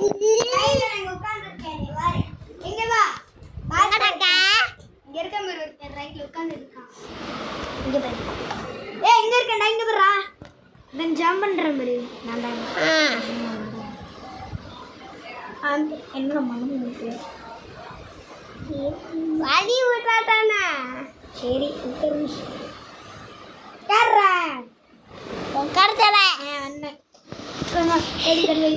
உட்கார்ந்துருக்கேன் எங்க வா பாருடா இங்க இருக்க மாதிரி ரைட்ல உட்கார்ந்து இருக்கான் இங்க பாரு ஏய் இங்க இருக்கடா இங்க பாருடா தென் ஜம்ப் பண்ற மாதிரி நான் தான் என்ன மனம் இருக்கு வாடி விட்டாதானா சரி உட்காரு கர்றா உட்கார்தல அண்ணன் எடி கர்வை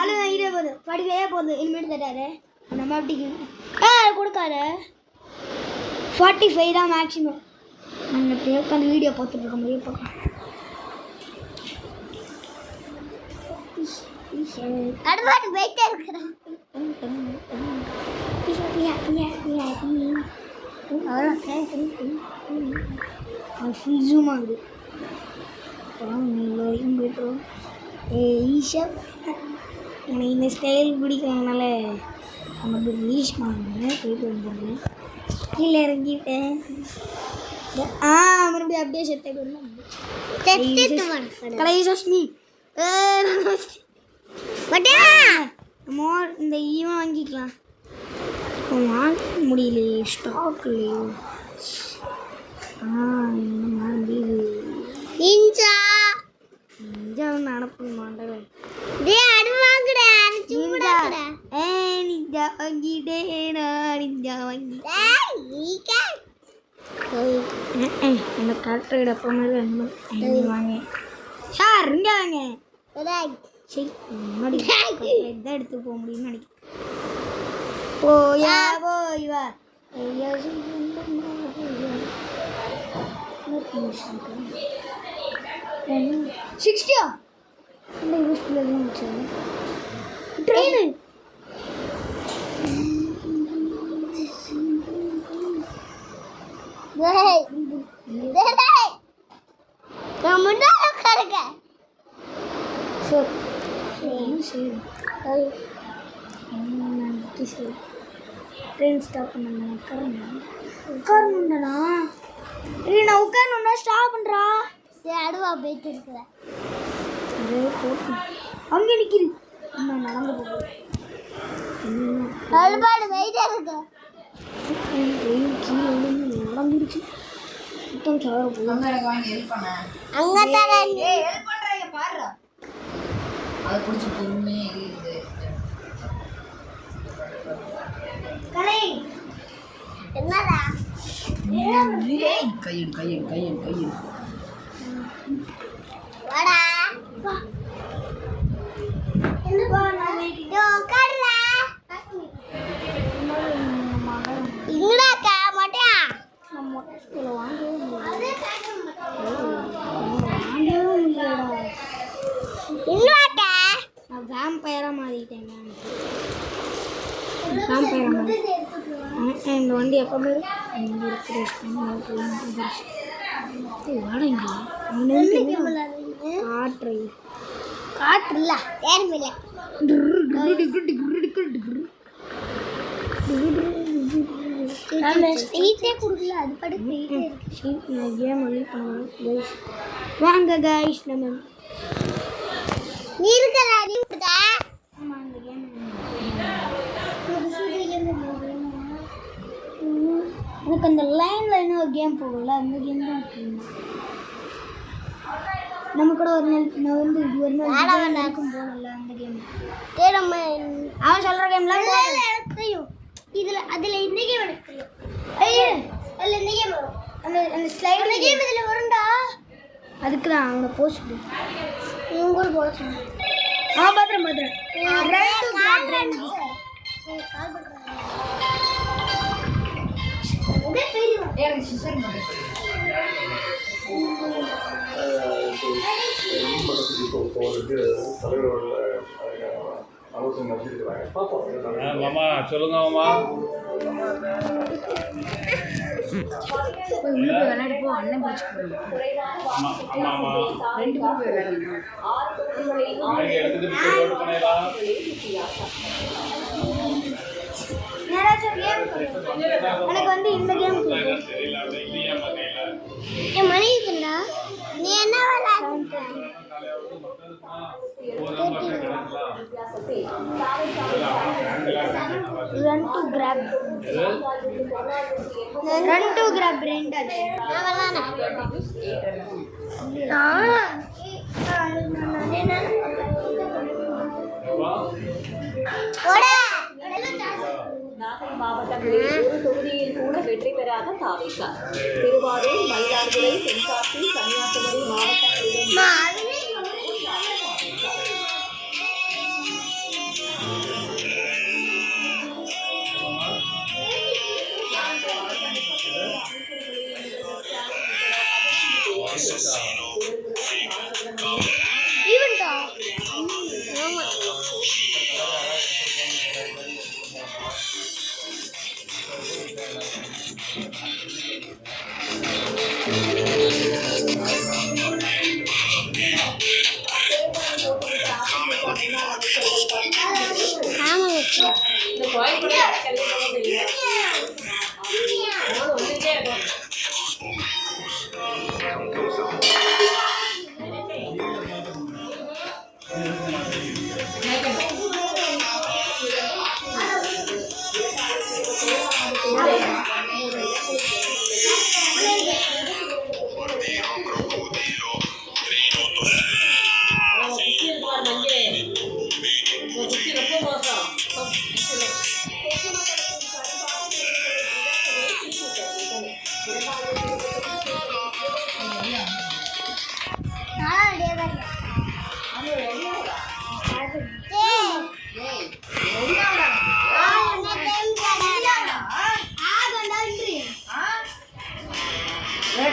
அல்ல இதே போது படிவே போகுது இனிமேல் தட்டாரு நம்ம அப்படிக்கு கொடுக்காத 45 தான் மேக்ஸிமம் நான் அப்படியே உட்காந்து வீடியோ பார்த்துட்டு இருக்க முடியும் பார்க்கலாம் அடுப்பாட்டு போயிட்டே இருக்கிறேன் ஃபுல் ஜூம் ஆகுது போய்ட்டோம் ஈஷா எனக்கு இந்த ஸ்டைல் பிடிக்கிறதுனால நமக்கு ரீச் பண்ணுறேன் போயிட்டு வந்துடுறேன் கீழே இறங்கிட்டேன் மறுபடியும் அப்படியே செட்டை போயிடலாம் கலைசோஷ்மி மோர் இந்த ஈவன் வாங்கிக்கலாம் வாங்க முடியலையே ஸ்டாக் இல்லையோ என்ன முடியுது நிஞ்சா நடப்பு மாட்டேன் இந்த கரெக்டாக எப்பவுமே வாங்க சார் இங்கே வாங்க சரி முன்னாடி இதான் எடுத்து போக முடியும்னு நினைக்கிறேன் போயா போய் வா 60 இந்த யூஸ்ஃபுல் எதுவும் வச்சு ட்ரெயின் ட்ரெயின் ஸ்டாப் பண்ண உட்காரணுண்டா நான் உட்காரணுன்னா ஸ்டாப் பண்ணுறா சரி அடுவா போயிட்டு இருக்கிறேன் அதே போட்டு அங்கே நிற்கிது இன்னும் நடந்து போகுது அழுபாடு வெயிட்டாக இருக்கு ட்ரெயின் கீழே விழுந்து நடந்துருச்சு சுத்தம் சார போகுது அங்கே தானே ஹெல்ப் பண்ணுறாங்க பாடுறா அதை பிடிச்சி பொறுமையே இருக்குது கலை என்னடா கையெடு வாடா என்னப்பா நான் உட்கார்றா இங்கடா மாட்டியா நம்ம மொட்டை வாங்கவே முடியாது இங்கடா நான் வேம்பயரா மாறிட்டேன் இந்த வண்டி எப்பவுமே இங்கே இருக்கிற காற்று காற்று இல்லை ஏன்மில்லை கொடுக்கல அது படுத்து கேம் வாங்க கைஸ் நம்ம நீ இருக்கா ஆமாம் இந்த கேம் எனக்கு அந்த லைனில் என்ன ஒரு கேம் போகல அந்த கேம் தான் நம்ம கூட ஒரு நாள் நான் வந்து இது ஒரு நாள் நடக்கும் போகல அந்த கேம் நம்ம அவன் சொல்கிற கேம்லாம் எனக்கு தெரியும் அதில் இந்த கேம் எனக்கு தெரியும் ஐயோ அதில் இந்த கேம் வரும் அந்த ஸ்லைட் கேம் இதில் வரும்டா அதுக்கு தான் அவனை போஸ்ட் இவங்க கூட போஸ்ட் பத்திரம் மாமா சொல்லுங்க மாமா உள்ள போய் விளையாடி போ அண்ணன் போச்சு ரெண்டு பேரும் போய் எனக்கு வந்து இந்த கேம் என் மனைவிக்குண்டா நீ என்ன விளையாடுற Run to grab. Run to grab Brandon. Nagai மாவட்டங்களில் ஒரு தொகுதியில் கூட வெற்றி பெறாத தாவேக. திருவாரூர், மயிலாடுதுறை, தென்காசி, கன்னியாகுமரி மாவட்டங்களிலும்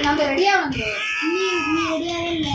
நம்ம ரெடியா வந்து நீ ரெடியாவே இல்ல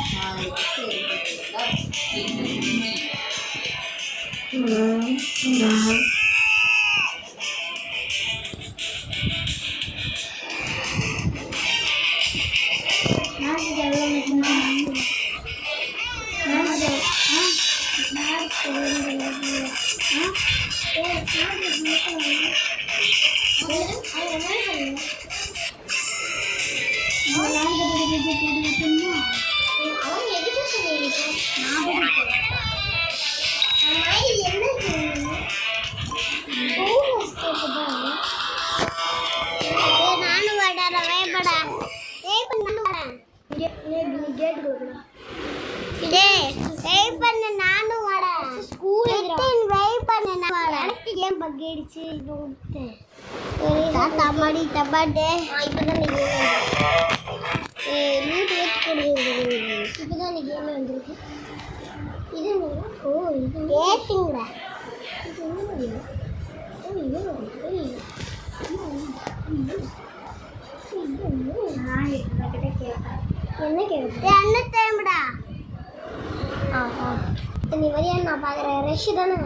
நீ வரியா நான் பாக்குறேன் ரஷ் தானே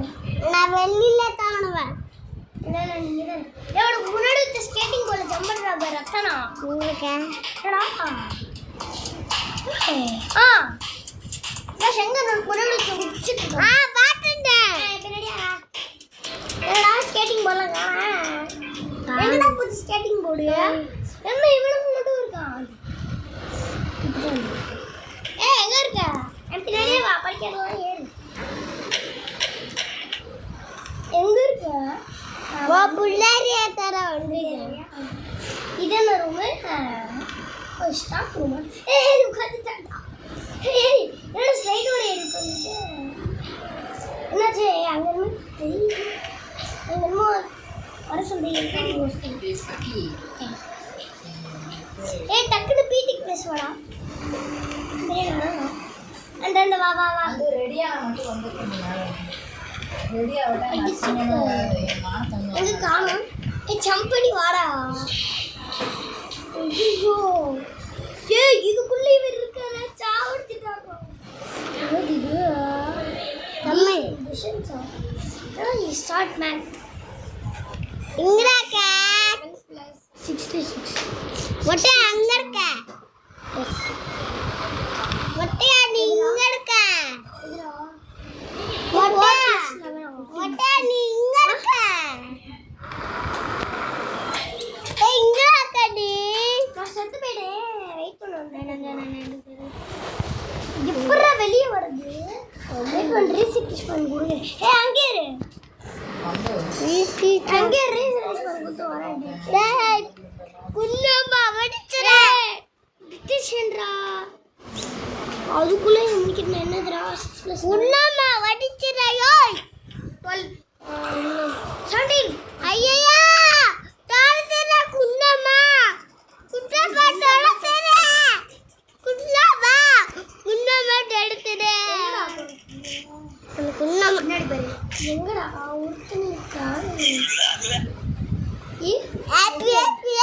நான் வெளியில தானுவேன் முன்னாடி ஸ்கேட்டிங் போல ஜம்ப் பண்றா பாரு ரத்தனா உங்களுக்கு என்னடா நான் செங்க நான் முன்னாடி குடிச்சிட்டு பாத்துட்டேன் பின்னாடியா என்னடா ஸ்கேட்டிங் போலங்க எங்கடா புது ஸ்கேட்டிங் போடு என்ன இவ்வளவு மட்டும் இருக்கான் எங்க இருக்க என் பின்னாடியே வா படிக்கலாம் ஏறு எங்க இருக்க வா புள்ளாரியா தர வந்து இதென்ன ரூம் ஓ ஸ்டாப் ரூம் ஏய் உட்கார்ந்துட்டா ஏய் என்ன ஸ்லைடோட இருக்கு என்னாச்சு அங்க இருந்து தெரியுது அங்க இருந்து வர சொல்றீங்க ஏய் டக்குனு பீட்டிக்கு பேசுவாடா அந்த வா வா வா அது ரெடியா மட்டும் வந்துட்டீங்க ரெடியா எங்க காணோம் ஏய் ஜம்ப் பண்ணி வாடா ஐயோ ஏய் இதுக்குள்ள இவர் இருக்கானே சாவடிச்சிட்டாங்க இது தம்மை mission saw you start man இங்கடா 66 ஒட்டே அங்க இருக்க ஒட்டே நீ இங்க இருக்க ஒட்டே நீ இங்க இருக்க ஏய் இங்க இருக்கடி நான் செத்து போய்டேன் வெயிட் பண்ணு எப்பறா வெளிய வருது வெயிட் பண்ணு ரீசெட் பண்ணி குடு அங்கே இரு அங்கே இரு டேய் குன்னம்மா வடிச்சறே டிஷன்ரா அதுக்குள்ள இன்னைக்கு என்னதுடா 6 + குன்னம்மா வடிச்சறே யோய் 12 17 ஐயா தாரதே குன்னம்மா குன்னம்மா தாரதே குன்னம்மா குன்னம்மா தாரதே குன்னம்மா முன்னாடி பாரு எங்கடா ஒருத்தன் இருக்கான் ஹாப்பி ஹாப்பி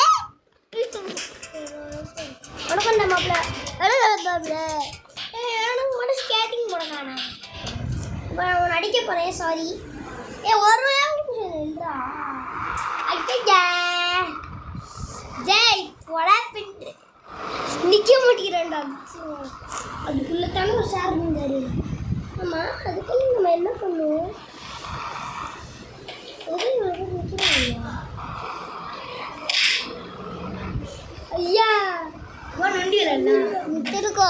உனக்கு என்ன மாப்ள மாப்ள எனக்கு மட்டும் ஸ்கேட்டிங் போட காணோம் நான் அடிக்க போறேன் சாரி ஒரு இல்லடா ஐயா ஜெய் போடா பிட்டு நிக்க மாட்டேங்கிறேன்டா அதுக்குள்ள தானே ஒரு சார் இருந்தாரு ஆமா அதுக்குள்ள நம்ம என்ன பண்ணுவோம் ஐயா நொண்டி வரல விட்டுருக்கோ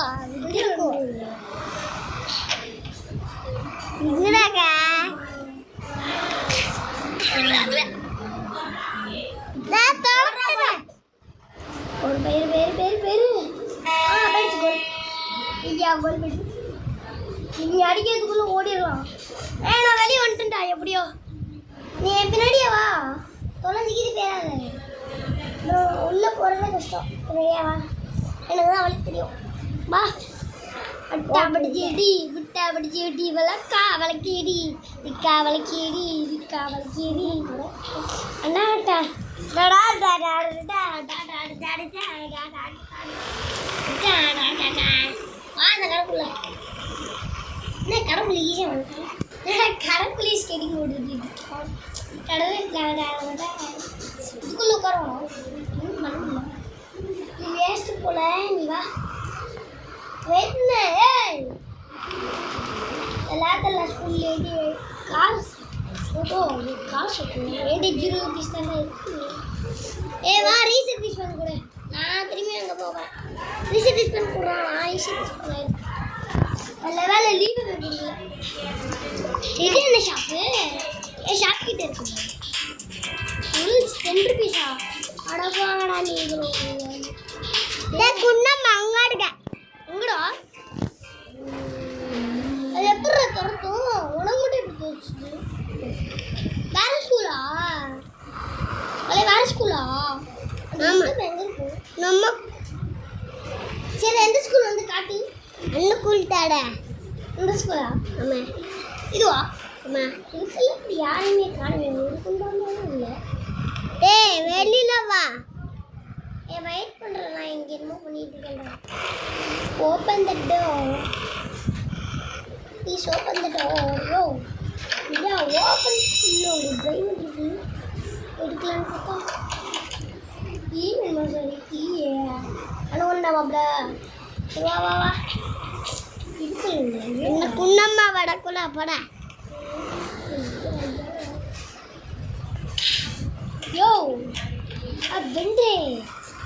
இதுடாக்கா ஒரு பேரு ஐயா கோல் பேரு நீ அடிக்கிறதுக்குள்ள ஓடிடலாம் நான் வெளியே வந்துட்டேன்டா எப்படியோ நீ என் பின்னாடியே வா தொலைஞ்சிக்கிட்டு பேராத நான் உள்ளே போகிறதே கஷ்டம் பின்னாடியே வா எனக்கு தான் அவளுக்கு தெரியும் வா அட்டா படிச்சேடி விட்டா படிச்சேடி விளக்கா விளக்கேடி விக்கா விளக்கேடி விக்கா விளக்கேடி அண்ணா அட்டா டடா டடா டடா டடா டடா டடா வா அந்த கடைக்குள்ள என்ன கடைக்குள்ள ஈஸியாக வந்துட்டேன் கடைக்குள்ளே ஸ்கேட்டிங் ஓடுது கடவுள் இதுக்குள்ள உட்காரோம் நீ வேஸ்ட்டு போல நீ வா வெயிட்ல ஏய் எல்லாத்தெல்லாம் ஸ்கூல்ல காசு ஓ காசு ₹80 தானே இருக்கு வா ரீசெட் பீஸ் பண்ண கூட நான் திரும்பி அங்கே போவேன் ரீசெட் பீஸ் பண்ண கூட நான் ரீசெட் பீஸ் பண்ண நல்ல வேலை லீவு கட்டிடல இது என்ன ஷாப்பு ஷாப் கிட்ட இருக்கு ₹10 அட போங்கடா நீங்களும் குன்னம்மா அங்கே இருக்க எங்கடா அது எப்படி திறக்கும் உனக்கு மட்டும் எப்படி போச்சு வேற ஸ்கூலா அது வேற ஸ்கூலா எங்க இருக்கும் நம்ம சரி எந்த ஸ்கூல் வந்து காட்டு அந்த ஸ்கூல் தாடா இந்த ஸ்கூலா ஆமா இதுவா ஆமா இதுல இப்படி யாரையுமே காணவே ஒரு குண்டாலும் இல்லை டேய் வெளியில வா வெயிட் பண்ணுறேன் நான் இங்கே என்னமோ பண்ணிட்டு இருக்கேன் open the door please open the door இல்லை ஓப்பன் இல்லை ஒரு ட்ரைவ் இருக்கு எடுக்கலான்னு பார்த்தா டீ வேணுமா சரி டீ ஆனால் ஒன்றா மாப்பிள வா வா வா இருக்கு என்ன குன்னம்மா வடக்குள்ள போட யோ வெண்டே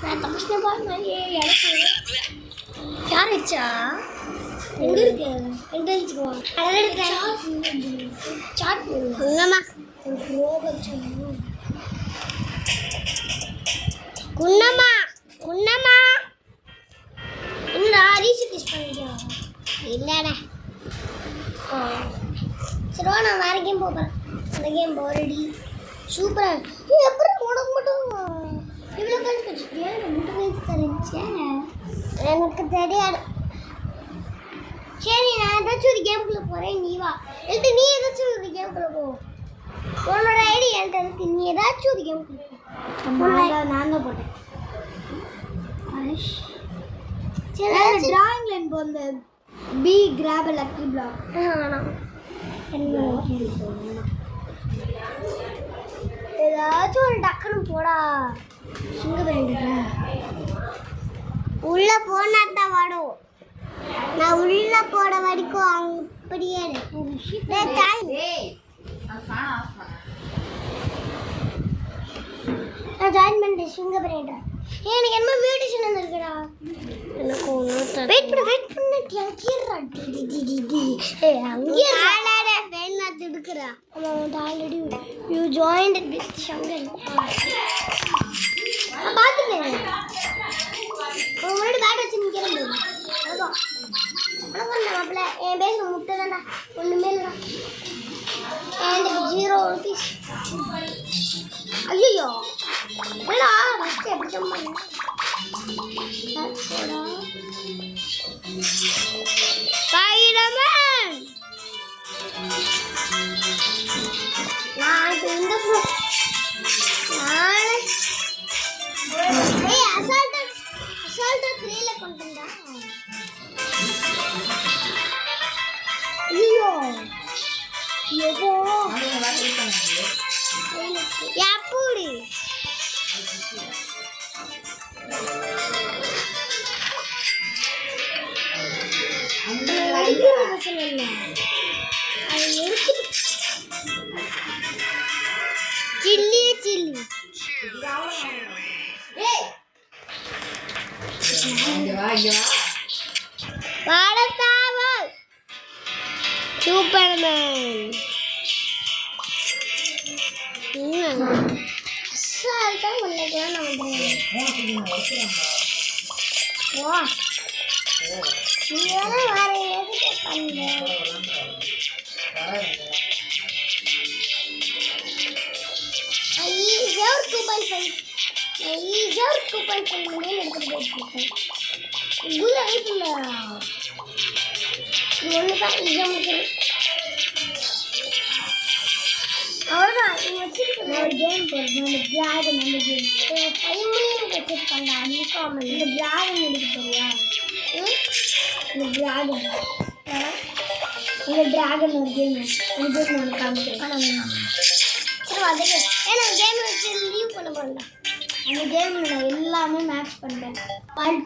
நான் தப்பிச்சுனே பாருங்க எனக்கு யாராச்சா எங்கே இருக்கு எங்கே வச்சுக்குவாங்க சாட் குன்னம்மா குன்னம்மா குன்னம்மா என்னடா ரீசெட் யூஸ் பண்ணிட்டியா இல்லைடா சரிவா நான் வேறு கேம் போகிறேன் அந்த கேம் போரடி சூப்பராக எப்படி உனக்கு மட்டும் இவ்வளோ கழிச்சு வச்சுக்கியா முட்டை கழிச்சு தரேன் எனக்கு தெரியாது சரி நான் ஏதாச்சும் ஒரு கேமுக்குள்ளே போகிறேன் நீ வா இல்லை நீ ஏதாச்சும் ஒரு கேமுக்குள்ளே போ உன்னோட ஐடி என்கிட்ட இருக்கு நீ ஏதாச்சும் ஒரு கேமுக்குள்ளே போ நான் தான் போட்டேன் சரி டிராயிங் லைன் போ அந்த பி கிராப் லக்கி பிளாக் ஏதாச்சும் ஒரு டக்குன்னு போடா சிங்க வேண்டியது உள்ள போனா தான் வரும் நான் உள்ள போட வரைக்கும் அப்படியே நான் ஜாயின் பண்ணிட்டேன் சிங்க பண்ணிட்டேன் எனக்கு என்ன மியூட்டேஷன் வந்துருக்குடா எனக்கு ஒன்று வெயிட் பண்ண அங்கேயே பேட் எடுக்கிறா அவன் already you joined with Shankar நான் பார்த்துட்டேன் அவன் முன்னாடி பேட் வச்சு நிற்கிறேன் அதான் வணக்கம் மாப்பிள்ள என் பேர் முட்டை தானே ஒன்றுமே இல்லைடா எனக்கு 0 rupees ஐயோ இல்லைடா ஃபஸ்ட்டு எப்படி தான் Spider-Man! நான் இப்போ இந்த அசால்ட்டா 3ல கொண்டு வந்தா ஐயோ எவ்வளோ எப்படி சில்லி சில்லி படத்தாவல் சூப்பர்மேன் அசால்ட்டா உள்ளதான் நம்ம வா நீங்க வேற எதுக்கு பண்ணீங்க ஐயர் 2.5 மில்லியன் எடுத்துட்டு குதிரை ஐப்பில்ல இது ஒன்று தான் ஈஸியாக அவ்வளோதான் நீங்கள் வச்சுருக்கேன் ஒரு கேம் போடுறேன் அந்த டிராகன் அந்த கேம் 5 மில்லியன் வச்சுருக்காங்க அன்காமன் இந்த டிராகன் எடுக்க தெரியா இந்த டிராகன் ஒரு கேம் அந்த கேம் நான் காமிக்கிறேன் சரி அதே ஏன்னா கேம் வச்சு லீவ் பண்ண போகிறேன் அந்த கேமில் நான் எல்லாமே மேட்ச் பண்ணுறேன் 4.4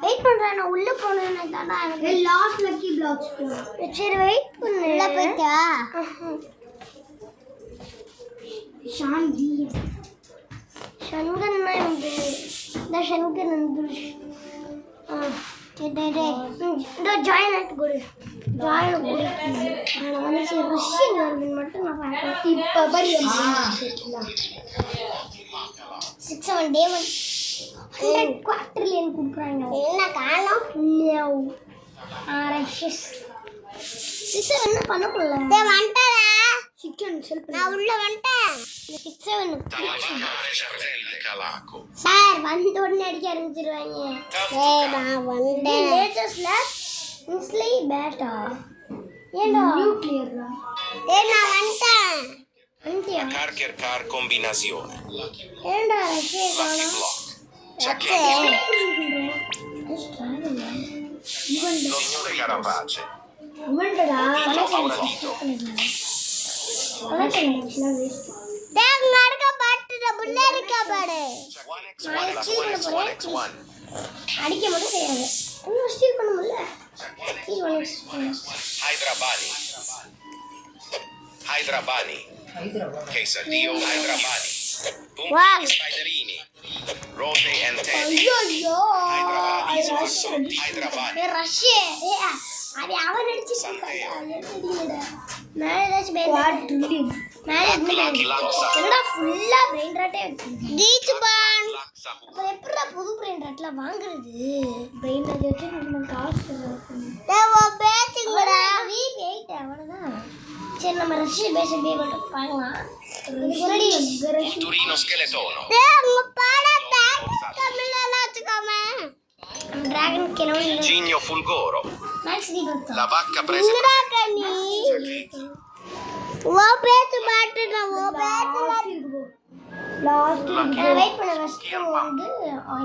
வெயிட் பண்றேன் நான் உள்ள போனேன்னு தானா எனக்கு லாஸ்ட் லக்கி பிளாக்ஸ் சரி வெயிட் பண்ணு உள்ள போய்டா ஷான்ஜி ஷன்கன் வந்து இந்த ஷன்கன் வந்து இந்த ஜாயின் ஆகிட்டு கொடு ஜாயின் கொடு நான் வந்து சரி ரஷ்யன் வருதுன்னு மட்டும் நான் பார்க்குறேன் இப்போ படி 6-7 டே 100 குவார்டர்லியன் கொடுக்குறாங்க என்ன காலம் ரஷ்யஸ் சிஸ்டர் என்ன பண்ண போகல வந்துட்டேன் சிக்கன் செல்ஃப் நான் உள்ள வந்துட்டேன் இந்த 6-7 சார் வந்து உடனே அடிக்க ஆரம்பிச்சிருவாங்க நான் வந்தேன் லேட்டஸ்ட்ல இன்ஸ்லை பேட்டா ஏண்டா நியூக்ளியரா நான் வந்துட்டேன் வந்துட்டியா Car combinazione. ஏண்டா ரஷ்யா காணோம் Signore Caravace. இவன்டா அடிக்க மட்டும் செய்யாது இன்னும் ஸ்டீல் பண்ண முடியல Hydrabani. Quesadillo Hydrabani. Puntini spiderini. Rose and Teddy. ஐயோ Hydrabani. ரஷ்யா அது அவன் அடிச்சிட்டு மேலே ஏதாச்சும் என்னடா ஃபுல்லா பிரெயின் ராட்டே வச்சிருக்கேன் அப்போ எப்படா புது பிரெயின் ராட்லாம் வாங்குறது பிரெயின் ராட் வச்சு நம்ம காசு பேசிங்கடா அவ்வளோதான் சரி நம்ம ரஷ்யா பேச மட்டும் பார்க்கலாம் Turino Scheletono. Dragon Cannon. Gigno Fulgoro. Max di Botto. La vacca prese. वो पेच बाटना वो पेच लास्ट वेट பண்ண ஃபர்ஸ்ட் வந்து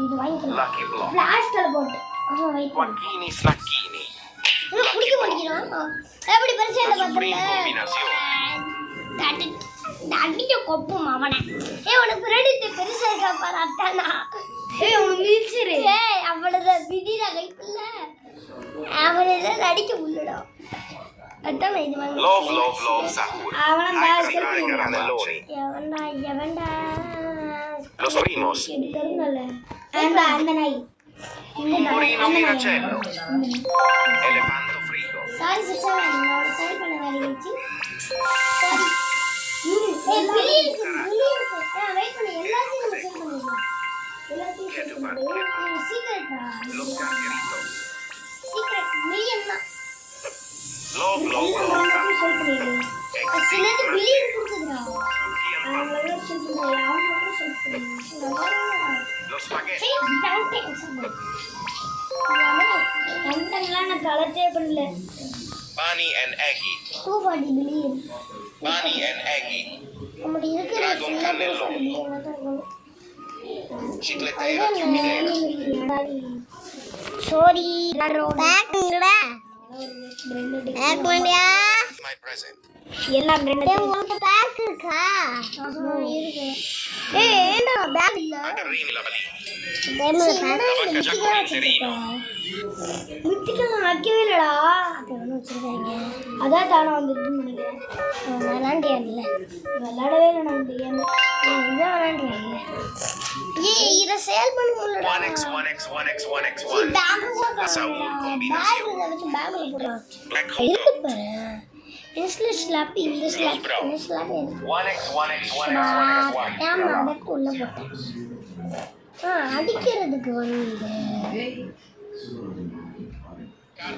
இது வாங்கிக்கலாம் Lucky Block. பிளாஸ்டர் போட் வெயிட் பண்ணு Quacchini Snacchini. குடிக்க மாட்டீங்களா எப்படி பரிசை La பார்த்தல supreme combinazione. அடிக்க கொப்பும் அவனை உனக்கு ரெடி பெருசா இருக்கா பாரு அத்தானா அவளோட விதியில கைப்பில்ல அவளோட நடிக்க முடியல அதான் இது வாங்க Love Sahur. அவன் Ai cannelloni. எவன்டா Los primos. தெரிஞ்சல அந்த நாய் Purino Miracello. Elefanto frigo. Sorry sister என்னோட சரி பண்ண வேலைய வச்சு வெயிட் பண்ணு எல்லாத்தையும் நம்ம செட் பண்ணிடலாம் எல்லாத்தையும் செட் பண்ணிடலாம் சீக்ரெட்டா Lo chiacchierito. சீக்ரெட் மில்லியன் தான் Love எல்லாத்தையும் செட் பண்ணிடலாம் சிலது பில்லியன் கொடுத்துடா அவங்களோட செட் பண்ணல அவங்களோட செட் பண்ணிடலாம் Lo spaghetti. நான் கலட்டே பண்ணல Bunny and Eggy. 240 billion Bunny and Eggy. நம்மட்ட இருக்கிற Dragon சின்ன cannelloni. Billion Cicletera chiudera. Sorry பேக்குங்கடா பேக் பண்ணியா My present. எல்லாம் ரெண்டு உங்களுக்கு பேக் இருக்கா இருக்கு ஏண்டா பேக் இல்ல Agarrini la valina. Mithika Giacomo வைக்கவே இல்லடா அது ஒன்று வச்சிருக்காங்க அதான் தானே வந்துருக்குன்னு நினைக்கிறேன் விளாண்டியா இல்லை விளாடவே இல்லை நம்ம கேம் இதான் விளாண்டியா இல்லை இதை சேல் பண்ண முடியலடா 1x, 1x, 1x, 1x, 1. பேக் Sahur combinazione. வச்சு பேக்கில் போடுறான் Black hot இருக்கு dog. பாரு இன்ஸ்ல ஸ்லாப் இந்த ஸ்லாப் இந்த ஸ்லாப் இருக்கு 1x, 1x, 1x, 1x, 1. ஆமா அதற்கு உள்ள போட்டேன் அடிக்கிறதுக்கு வந்து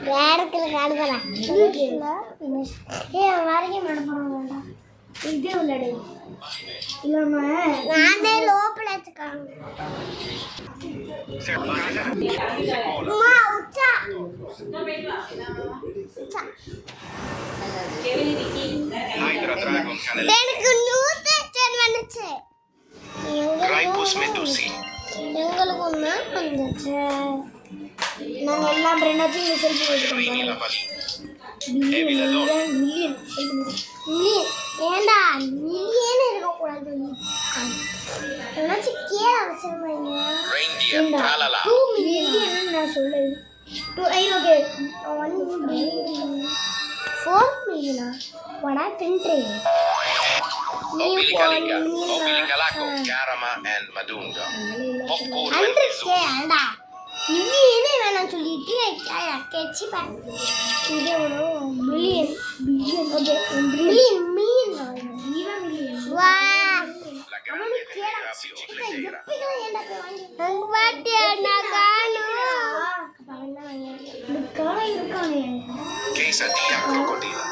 வேறக்குல காடுறேன் ஏன் வரைக்கும் நடப்பறோம் வேண்டாம் இதே உள்ளடை இல்லம்மா நானே லோப்ல வச்சுக்காங்க அம்மா உச்சா Hydra Dragon cannelloni. எனக்கு நூத்து சென் வந்துச்சு Ripus medusi. எங்களுக்கு ஒண்ணு வந்துச்சு நாங்க எல்லாம் பிரெண்டாச்சு இங்க செல்ஃபி Agarrini la போட்டுருக்கோம் valina. Evi la donna. Million ஏண்டா மில்லியன் இருக்கக்கூடாது ஏதாச்சும் கேள அவசரமாங்க Reindeer tralala. 2 மில்லியன் நான் சொல்லுது 2 okay 1 million 4 millionaire vada தின்றே Obilicalinga. Obilicalaco. Carama and Madunga. Popcorn and 100k ஆண்டா மில்லியனே வேணாம் சொல்லிட்டு கேட்சி பா இது ஒரு மில்லியன் ஓகே மில்லியன் மில்லியன் வா La grande tenera bicicletera. Quesadilla crocodila.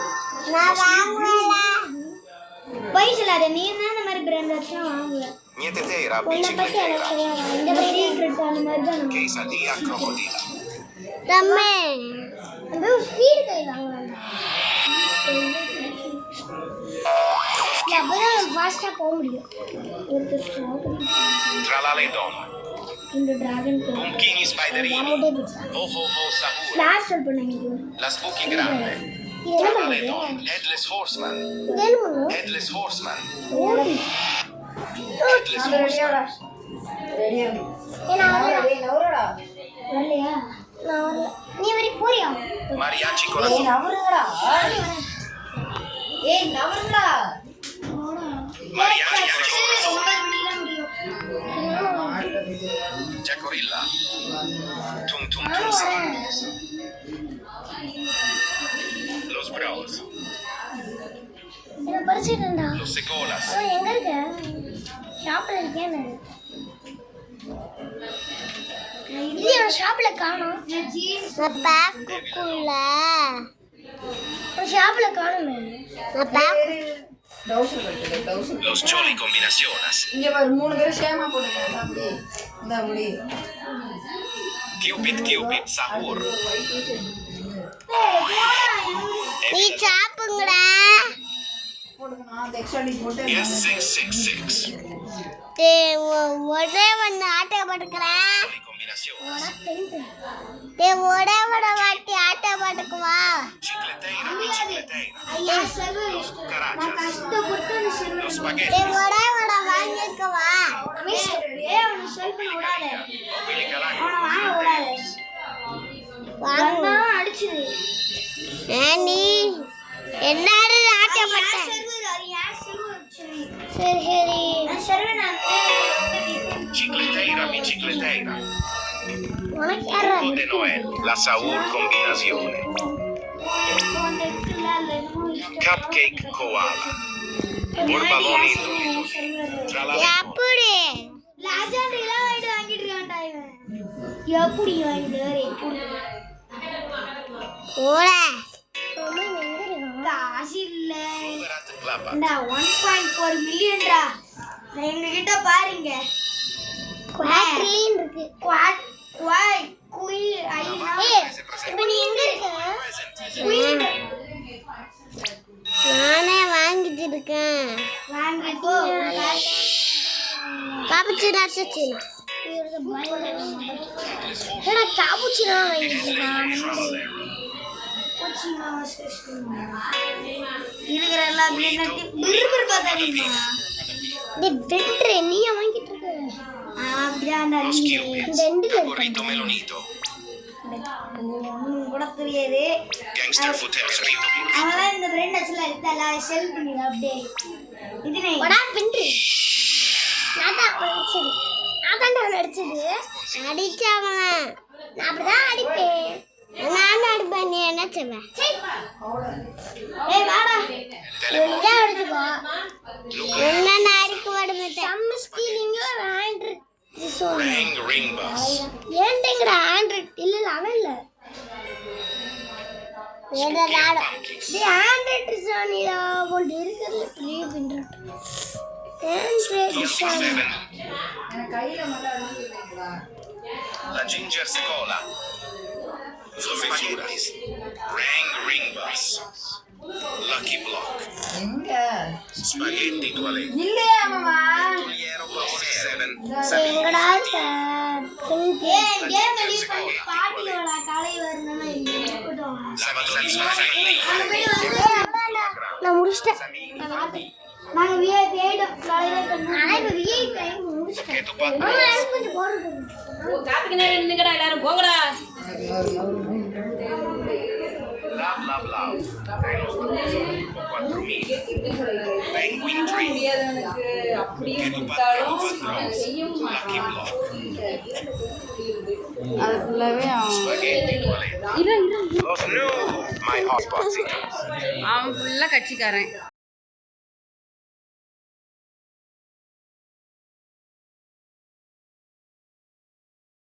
பைசலாத நீ தான் இந்த மாதிரி பிராண்ட் வச்சா வாங்குவ Niente tera உன்னை பத்தி எனக்கு bicicletera. தெரியாது இந்த சீக்ரெட் அந்த மாதிரி தான் நம்ம Quesadilla crocodila. தம்மே அந்த ஸ்பீட் கை வாங்குறாங்க அப்பதான் ஃபாஸ்டா போக முடியும் ஒரு ஸ்டாப் Tralaledon. இந்த டிராகன் Pumpkini spiderini. யாரோட பிடிச்சா Ho ho ho sahur. Flash sale பண்ணீங்க La spooky grande. இது என்ன பண்ணுது Tralaledon. Headless horseman. இது என்ன பண்ணுது Headless horseman. ஓடி Headless horseman. ஏன்னா வரலையா நான் வரல நீ வரைக்கும் போறியா Mariachi con la Mariachi con la 9 மணிக்கு முடியும் Giacorilla. Tum tum tum sound. Los bros. என்ன படிச்சிட்டேன்டா Los secolas. அவன் எங்க இருக்க ஷாப்ல இருக்கேன்னு இது என் ஷாப்ல காணோம் பேக்குள்ள ஷாப்ல காணுமே நான் பேக் Los choli combinaciones. இங்க பாரு 3 பேரும் சேமா போடுங்க இந்த முடி Cupid Cupid sahur. நீ சாப்புங்கடா போடுங்க நான் அந்த எக்ஸ்ட்ரா டி போட்டு Yes 666. ஒரே வந்து ஆட்டோ படுக்கிறேன் Choli combinaciones. ஒரே வாட்டி ஆட்டோ படுக்குவா Cicletera bicicletera. cicleteira, ஐயா சர்வர் நான் கஷ்டப்பட்டு அந்த சர்வர் lo spaghetti, வாங்கிக்கவா அவனை செல் பண்ண விடாத Billy Galactic, அவனை வாங்க விடாத வாங்க அடிச்சுது நீ என்னது ஆட்டப்பட்ட சர்வர் அது யார் சர்வர் சரி சரி நான் சர்வர் நான் cicleteira, bicicleteira, உனக்கு யாரா de Noel, la Saur combinazione, cupcake koala, borbaloni indolito, tra la எப்படி லாஜாண்ட் எல்லாம் வாங்கிட்டு இருக்கான்டா இவன் எப்படி வாங்கிட்டு வர எப்படி ஓட காசு இல்ல polverate clappa, 1.4 மில்லியன்டா எங்க கிட்ட பாருங்க குவாட்ரிலியன் இருக்கு குவாட் குவாய் குய் ஐனா இப்போ நீ எங்க இருக்க குயின் நானே வாங்கிட்டு இருக்கேன் வாங்கி போ காப்புச்சினா சச்சினா ஏடா காபுச்சினா வாங்கிட்டான் கோச்சினா இருக்கிற எல்லா பிளேனட்டி பிர்பிர் பாத்தாதீங்க டேய் வெண்ட்ரே நீ வாங்கிட்டு இருக்க அப்படிதான் lo skirpit, saporito melonito, ஒன்றும் கூட தெரியாது gangster footer scritto pure, அவன் இந்த பிரெண்ட் அச்சல எடுத்தால செல் பண்ணிடு அப்படியே இதுனே வடா வெண்ட்ரே நான் தான் அடிச்சது அடிச்சவன் நான் அப்படிதான் அடிப்பேன் நானும் அடிப்பேன் நீ என்ன செய்வேன் ஏய் வாடா முடிஞ்சா அடிச்சுக்கோ nuclear, என்ன நான் அடிக்க விடமாட்டேன் சம் ஸ்கீலிங்க ஆண்ட்ராய்ட் ring ring bus, ஏன்டங்கடா ஆண்ட்ராய்ட் இல்ல அவன் இல்ல வேற நாடு டேய் ஆண்ட்ராய்ட் சோனியா போல இருக்குல ப்ளே பண்றேன் ஆண்ட்ராய்ட் 27, எனக்கு கையில மட்டும் அடிச்சுக்கிறீங்களா? la ginger secola, spaghettis, ring bus, lucky block, எங்க spaghetti toilette, இல்லையா மாமா Oliero Pavone 7, எங்கடா ஏய் கேம் வெளிய போய் பாட்டியோட கலை வரணும்னா இங்க இருக்கட்டும் நான் முடிச்சிட்டேன் நாங்க விஐபி ஐடம் காலையில பண்ணோம் ஆனா இப்ப விஐபி முடிச்சிட்டேன் che tu parli, மாமா எனக்கு கொஞ்சம் போறது காத்துக்கு நேரம் நின்னுங்கடா எல்லாரும் போங்கடா bla bla bla, Dinosaur 4000, penguin tree, முடியாதவனுக்கு அப்படியே che tu கொடுத்தாலும் parli, செய்யும் lucky block, அது ஃபுல்லாவே spaghetti toilette, los new, my hotspot singers. அவன் ஃபுல்லா கட்சிக்காரன்